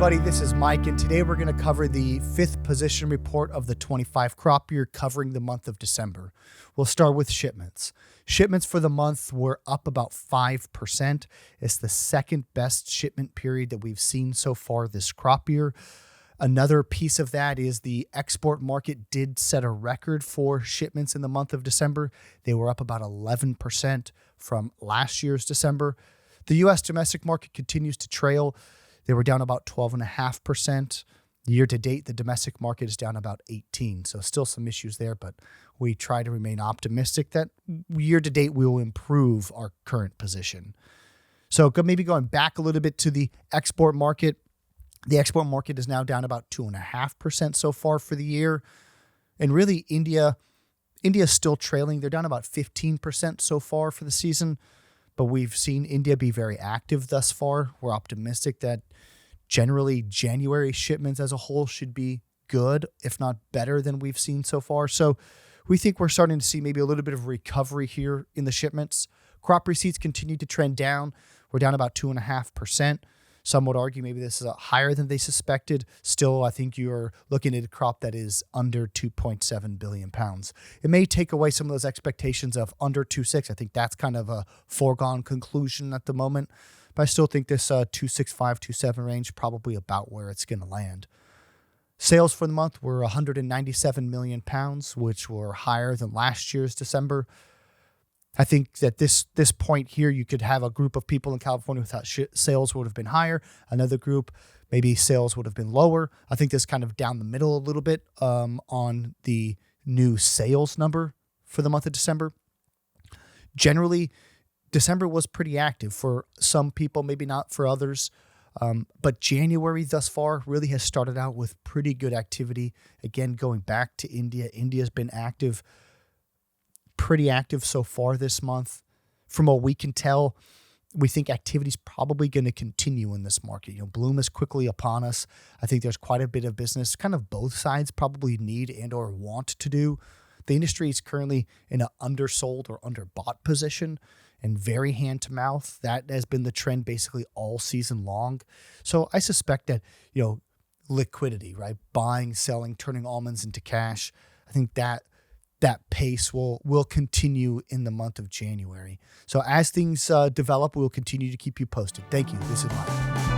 everybody, this is Mike, and today we're going to cover the fifth position report of the 25 crop year covering the month of December. We'll start with shipments. Shipments for the month were up about 5%. It's the second best shipment period that we've seen so far this crop year. Another piece of that is the export market did set a record for shipments in the month of December. They were up about 11% from last year's December. The U.S. domestic market continues to trail. They were down about 12.5%. Year to date, the domestic market is down about 18%. So still some issues there, but we try to remain optimistic that year to date we will improve our current position. So maybe going back a little bit to the export market. The export market is now down about 2.5% so far for the year. And really, India is still trailing. They're down about 15% so far for the season. But we've seen India be very active thus far. We're optimistic that generally January shipments as a whole should be good, if not better than we've seen so far. So we think we're starting to see maybe a little bit of recovery here in the shipments. Crop receipts continue to trend down. We're down about 2.5%. Some would argue maybe this is higher than they suspected. Still, I think you're looking at a crop that is under 2.7 billion pounds. It may take away some of those expectations of under 2.6. I think that's kind of a foregone conclusion at the moment. But I still think this 2.65, 2.7 range probably about where it's going to land. Sales for the month were 197 million pounds, which were higher than last year's December. I think that this point here, you could have a group of people in California who thought sales would have been higher. Another group, maybe sales would have been lower. I think this kind of down the middle a little bit on the new sales number for the month of December. Generally, December was pretty active for some people, maybe not for others. But January thus far really has started out with pretty good activity. Again, going back to India, India's been active. Pretty active so far this month. From what we can tell, we think activity is probably going to continue in this market. Bloom is quickly upon us. I think there's quite a bit of business, kind of both sides probably need and or want to do. The industry is currently in an undersold or underbought position and very hand to mouth. That has been the trend basically all season long. So I suspect that, liquidity, right? Buying, selling, turning almonds into cash. I think that pace will continue in the month of January. So as things develop, we'll continue to keep you posted. Thank you. This is Mike.